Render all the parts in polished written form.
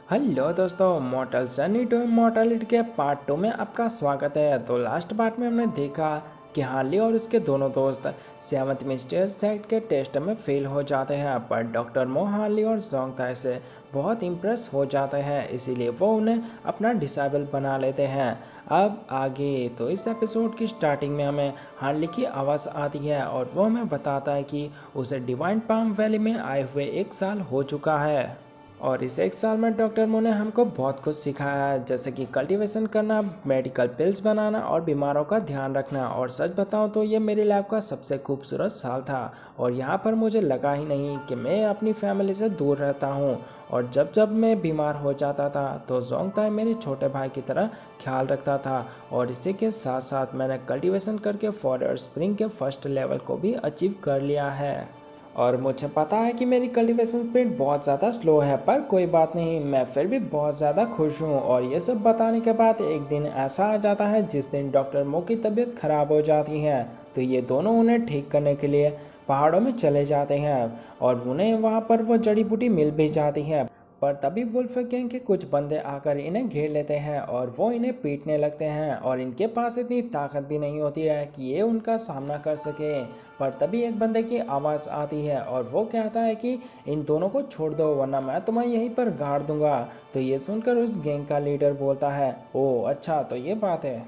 Hello दोस्तों, मॉर्टल journey to immortality के part 2 में आपका स्वागत है। तो लास्ट पार्ट में हमने देखा कि हार्ली और उसके दोनों दोस्त सेवंथ मिस्टर सेक्ट के टेस्ट में फेल हो जाते हैं, पर डॉक्टर मो हार्ली और जोंगताई से बहुत इम्प्रेस हो जाते हैं, इसीलिए वो उन्हें अपना डिसेबल बना लेते हैं। अब आगे तो इस एपिसोड की स्टार्टिंग में हमें हार्ली की आवाज़ आती है और वो हमें बताता है कि उसे डिवाइन पाम वैली में आए हुए 1 साल हो चुका है और इस 1 साल में डॉक्टर मो ने हमको बहुत कुछ सिखाया है, जैसे कि कल्टीवेशन करना, मेडिकल पिल्स बनाना और बीमारों का ध्यान रखना। और सच बताऊं तो ये मेरी लाइफ का सबसे खूबसूरत साल था और यहाँ पर मुझे लगा ही नहीं कि मैं अपनी फैमिली से दूर रहता हूँ। और जब जब मैं बीमार हो जाता था तो जोंगताई मेरे छोटे भाई की तरह ख्याल रखता था। और इसी के साथ साथ मैंने कल्टीवेशन करके फॉरेस्ट स्प्रिंग के फर्स्ट लेवल को भी अचीव कर लिया है। और मुझे पता है कि मेरी कल्टीवेशन स्पीड बहुत ज़्यादा स्लो है, पर कोई बात नहीं, मैं फिर भी बहुत ज़्यादा खुश हूँ। और ये सब बताने के बाद एक दिन ऐसा आ जाता है जिस दिन डॉक्टर मो की तबीयत खराब हो जाती है, तो ये दोनों उन्हें ठीक करने के लिए पहाड़ों में चले जाते हैं और उन्हें वहाँ पर वो जड़ी बूटी मिल भी जाती है। पर तभी वुल्फ गैंग के कुछ बंदे आकर इन्हें घेर लेते हैं और वो इन्हें पीटने लगते हैं और इनके पास इतनी ताकत भी नहीं होती है कि ये उनका सामना कर सके। पर तभी एक बंदे की आवाज़ आती है और वो कहता है कि इन दोनों को छोड़ दो वरना मैं तुम्हें यहीं पर गाड़ दूंगा। तो ये सुनकर उस गैंग का लीडर बोलता है, ओह अच्छा, तो ये बात है,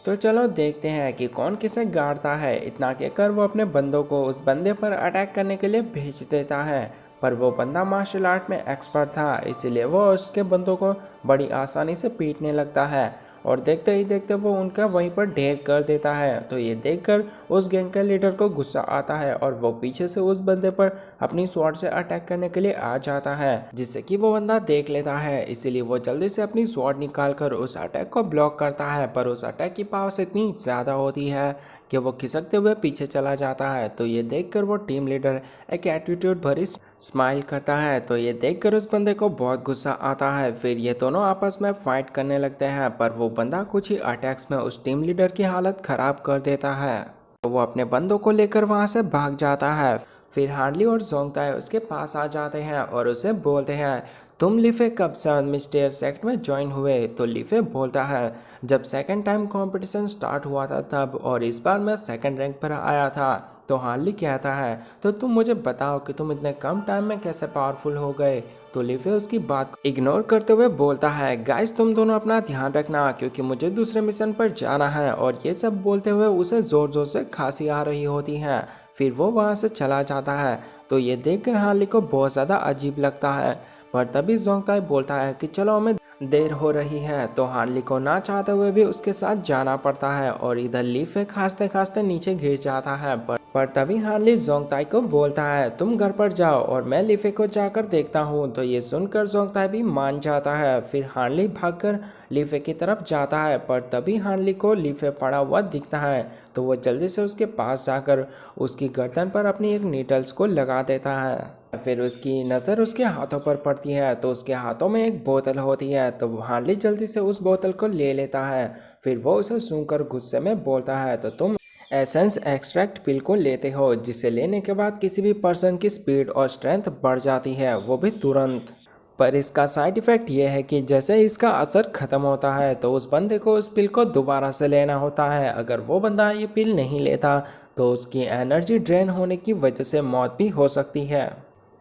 तो चलो देखते हैं कि कौन किसे गाड़ता है। इतना कहकर वो अपने बंदों को उस बंदे पर अटैक करने के लिए भेज देता है, पर वो बंदा मार्शल आर्ट में एक्सपर्ट था, इसीलिए वो उसके बंदों को बड़ी आसानी से पीटने लगता है और देखते ही देखते वो उनका वहीं पर ढेर कर देता है। तो ये देखकर उस गैंग के लीडर को गुस्सा आता है और वो पीछे से उस बंदे पर अपनी स्वॉर्ड से अटैक करने के लिए आ जाता है, जिससे कि वो बंदा देख लेता है, इसीलिए वो जल्दी से अपनी स्वॉर्ड निकाल कर उस अटैक को ब्लॉक करता है। पर उस अटैक की पावर इतनी ज़्यादा होती है कि वो खिसकते हुए पीछे चला जाता है। तो ये देखकर वो टीम लीडर एक एटीट्यूड भरी स्माइल करता है। तो ये देखकर उस बंदे को बहुत गुस्सा आता है। फिर ये दोनों आपस में फाइट करने लगते हैं, पर वो बंदा कुछ ही अटैक्स में उस टीम लीडर की हालत खराब कर देता है, तो वो अपने बंदों को लेकर वहां से भाग जाता है। फिर हार्ली और जोंगताई उसके पास आ जाते हैं और उसे बोलते हैं, तुम लीफे कब से मिस्टर सेक्ट में ज्वाइन हुए? तो लीफे बोलता है, जब सेकंड टाइम कंपटीशन स्टार्ट हुआ था तब, और इस बार मैं सेकंड रैंक पर आया था। तो हार्ली कहता है, तो तुम मुझे बताओ कि तुम इतने कम टाइम में कैसे पावरफुल हो गए? तो लीफे उसकी बात को इग्नोर करते हुए बोलता है, गाइस तुम दोनों अपना ध्यान रखना क्योंकि मुझे दूसरे मिशन पर जाना है। और ये सब बोलते हुए उसे जोर जोर से खांसी आ रही होती है। फिर वो वहाँ से चला जाता है। तो ये देखकर हार्ली को बहुत ज़्यादा अजीब लगता है, पर तभी जोंगताई बोलता है कि चलो हमें देर हो रही है। तो हार्ली को ना चाहते हुए भी उसके साथ जाना पड़ता है और इधर लीफे खांसते खांसते नीचे गिर जाता है। पर तभी हार्ली जोंगताई को बोलता है, तुम घर पर जाओ और मैं लीफे को जाकर देखता हूँ। तो ये सुनकर जोंगताई भी मान जाता है। फिर हार्ली भागकर लीफे की तरफ जाता है, पर तभी हार्ली को लीफे पड़ा हुआ दिखता है। तो वो जल्दी से उसके पास जाकर उसकी गर्दन पर अपनी एक नीडल्स को लगा देता है। फिर उसकी नज़र उसके हाथों पर पड़ती है, तो उसके हाथों में एक बोतल होती है। तो हार्ली जल्दी से उस बोतल को ले लेता है। फिर वो उसे सूंघकर गुस्से में बोलता है, तो तुम एसेंस एक्सट्रैक्ट पिल को लेते हो जिसे लेने के बाद किसी भी पर्सन की स्पीड और स्ट्रेंथ बढ़ जाती है, वो भी तुरंत। पर इसका साइड इफ़ेक्ट ये है कि जैसे इसका असर ख़त्म होता है तो उस बंदे को उस पिल को दोबारा से लेना होता है। अगर वो बंदा ये पिल नहीं लेता तो उसकी एनर्जी ड्रेन होने की वजह से मौत भी हो सकती है।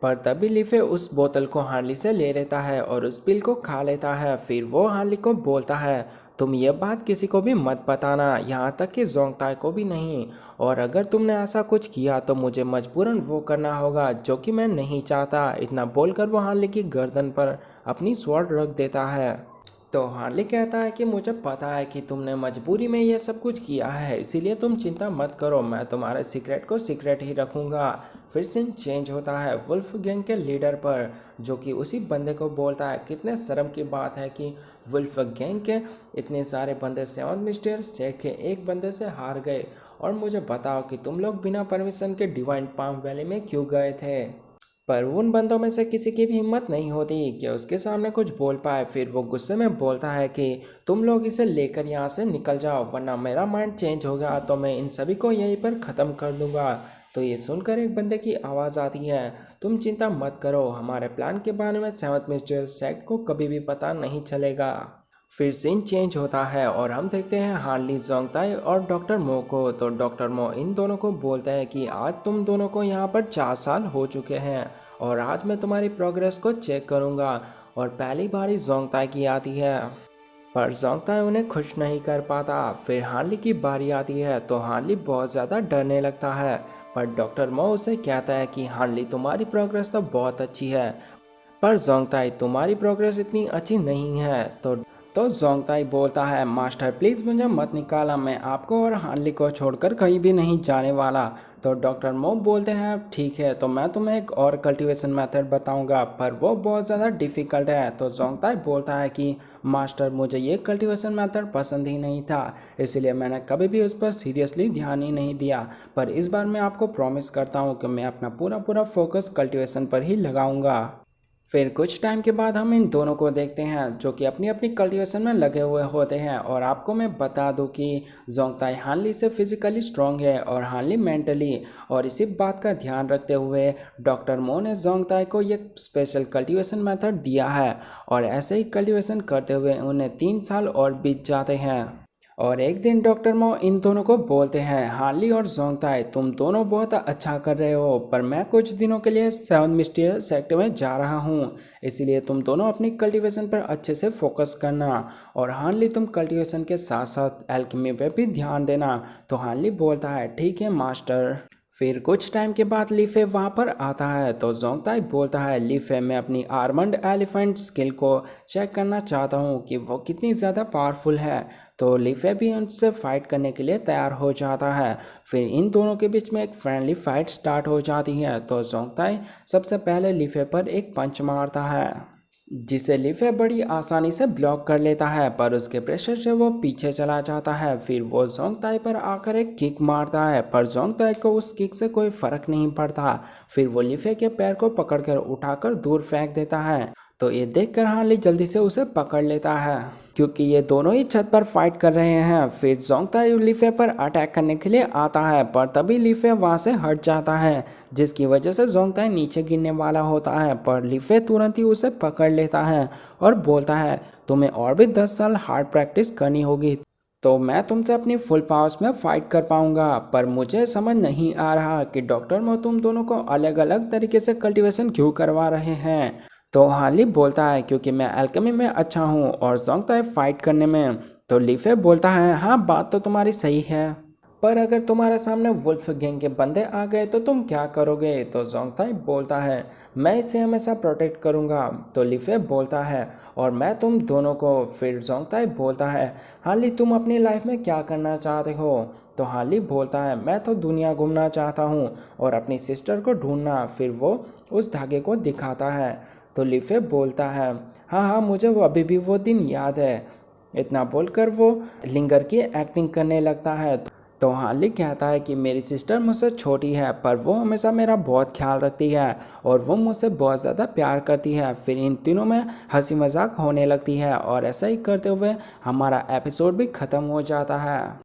पर तभी लीफे उस बोतल को हार्ली से ले लेता है और उस पिल को खा लेता है। फिर वो हार्ली को बोलता है, तुम ये बात किसी को भी मत बताना, यहाँ तक कि जोंगताई को भी नहीं। और अगर तुमने ऐसा कुछ किया तो मुझे मजबूरन वो करना होगा जो कि मैं नहीं चाहता। इतना बोलकर वो हार्ली की गर्दन पर अपनी स्वॉर्ड रख देता है। तो हार्ली कहता है कि मुझे पता है कि तुमने मजबूरी में यह सब कुछ किया है, इसीलिए तुम चिंता मत करो, मैं तुम्हारे सीक्रेट को सीक्रेट ही रखूँगा। फिर सीन चेंज होता है वुल्फ गैंग के लीडर पर, जो कि उसी बंदे को बोलता है, कितने शर्म की बात है कि वुल्फ गैंग के इतने सारे बंदे सेवन मिस्टर सेट के एक बंदे से हार गए, और मुझे बताओ कि तुम लोग बिना परमिशन के डिवाइन पाम वैली में क्यों गए थे? पर उन बंदों में से किसी की भी हिम्मत नहीं होती कि उसके सामने कुछ बोल पाए। फिर वो गुस्से में बोलता है कि तुम लोग इसे लेकर यहाँ से निकल जाओ वरना मेरा माइंड चेंज होगा तो मैं इन सभी को यहीं पर ख़त्म कर दूंगा। तो ये सुनकर एक बंदे की आवाज़ आती है, तुम चिंता मत करो, हमारे प्लान के बारे में सेवंथ मिस्टर सेट को कभी भी पता नहीं चलेगा। फिर सीन चेंज होता है और हम देखते हैं हार्ली, जोंगताई और डॉक्टर मो को। तो डॉक्टर मो इन दोनों को बोलता है कि आज तुम दोनों को यहाँ पर 4 साल हो चुके हैं और आज मैं तुम्हारी प्रोग्रेस को चेक करूँगा। और पहली बारी जोंगताई की आती है पर जोंगताई उन्हें खुश नहीं कर पाता। फिर हार्ली की बारी आती है तो हार्ली बहुत ज़्यादा डरने लगता है, पर डॉक्टर मो उसे कहता है कि हार्ली तुम्हारी प्रोग्रेस तो बहुत अच्छी है, पर जोंगताई तुम्हारी प्रोग्रेस इतनी अच्छी नहीं है। तो जोंगताई बोलता है मास्टर प्लीज़ मुझे मत निकाला, मैं आपको और हार्ली को छोड़कर कहीं भी नहीं जाने वाला। तो डॉक्टर मो बोलते हैं ठीक है, तो मैं तुम्हें एक और कल्टीवेशन मेथड बताऊंगा, पर वो बहुत ज़्यादा डिफ़िकल्ट है। तो जोंगताई बोलता है कि मास्टर मुझे ये कल्टीवेशन मेथड पसंद ही नहीं था, इसलिए मैंने कभी भी उस पर सीरियसली ध्यान ही नहीं दिया, पर इस बार मैं आपको प्रॉमिस करता हूँ कि मैं अपना पूरा फोकस कल्टीवेशन पर ही लगाऊंगा। फिर कुछ टाइम के बाद हम इन दोनों को देखते हैं जो कि अपनी अपनी कल्टीवेशन में लगे हुए होते हैं। और आपको मैं बता दूं कि जोंगताई हार्ली से फिजिकली स्ट्रांग है और हार्ली मेंटली, और इसी बात का ध्यान रखते हुए डॉक्टर मो ने जोंगताई को ये स्पेशल कल्टीवेशन मेथड दिया है। और ऐसे ही कल्टीवेशन करते हुए उन्हें 3 साल और बीत जाते हैं। और एक दिन डॉक्टर मो इन दोनों को बोलते हैं हार्ली और जोंगताई तुम दोनों बहुत अच्छा कर रहे हो, पर मैं कुछ दिनों के लिए 7 मिस्टीरियस सेक्टर में जा रहा हूँ, इसलिए तुम दोनों अपनी कल्टीवेशन पर अच्छे से फोकस करना। और हार्ली तुम कल्टीवेशन के साथ साथ एल्केमी पे भी ध्यान देना। तो हार्ली बोलता है ठीक है मास्टर। फिर कुछ टाइम के बाद लीफे वहाँ पर आता है तो जोंगताई बोलता है लीफे मैं अपनी आर्मंड एलिफेंट स्किल को चेक करना चाहता हूँ कि वो कितनी ज़्यादा पावरफुल है। तो लीफे भी उनसे फाइट करने के लिए तैयार हो जाता है। फिर इन दोनों के बीच में एक फ्रेंडली फाइट स्टार्ट हो जाती है। तो जोंगताई सबसे पहले लीफे पर एक पंच मारता है जिसे लीफे बड़ी आसानी से ब्लॉक कर लेता है, पर उसके प्रेशर से वो पीछे चला जाता है। फिर वो जोंगताई पर आकर एक किक मारता है, पर जोंगताई को उस किक से कोई फर्क नहीं पड़ता। फिर वो लीफे के पैर को पकड़कर उठाकर दूर फेंक देता है। तो ये देखकर हार्ली जल्दी से उसे पकड़ लेता है क्योंकि ये दोनों ही छत पर फाइट कर रहे हैं। फिर जोंगताई लीफे पर अटैक करने के लिए आता है, पर तभी लीफे वहां से हट जाता है, जिसकी वजह से जोंगताई नीचे गिरने वाला होता है, पर लीफे तुरंत ही उसे पकड़ लेता है और बोलता है तुम्हें और भी 10 साल हार्ड प्रैक्टिस करनी होगी, तो मैं तुमसे अपनी फुल पावर्स में फाइट कर पाऊंगा। पर मुझे समझ नहीं आ रहा कि डॉक्टर मो तुम दोनों को अलग अलग तरीके से कल्टीवेशन क्यों करवा रहे हैं। तो हार्ली बोलता है क्योंकि मैं एल्केमी में अच्छा हूँ और जोंगताई फाइट करने में। तो लीफे बोलता है हाँ बात तो तुम्हारी सही है, पर अगर तुम्हारे सामने वुल्फ गैंग के बंदे आ गए तो तुम क्या करोगे। तो जोंगताई बोलता है मैं इसे हमेशा प्रोटेक्ट करूँगा। तो लीफे बोलता है और मैं तुम दोनों को। फिर जोंगताई बोलता है हार्ली तुम अपनी लाइफ में क्या करना चाहते हो। तो हार्ली बोलता है मैं तो दुनिया घूमना चाहता हूँ और अपनी सिस्टर को ढूंढना। फिर वो उस धागे को दिखाता है। तो लीफे बोलता है हाँ मुझे वो अभी भी वो दिन याद है। इतना बोलकर वो लिंगर की एक्टिंग करने लगता है। तो हार्ली कहता है कि मेरी सिस्टर मुझसे छोटी है, पर वो हमेशा मेरा बहुत ख्याल रखती है और वो मुझसे बहुत ज़्यादा प्यार करती है। फिर इन तीनों में हंसी मजाक होने लगती है और ऐसा ही करते हुए हमारा एपिसोड भी ख़त्म हो जाता है।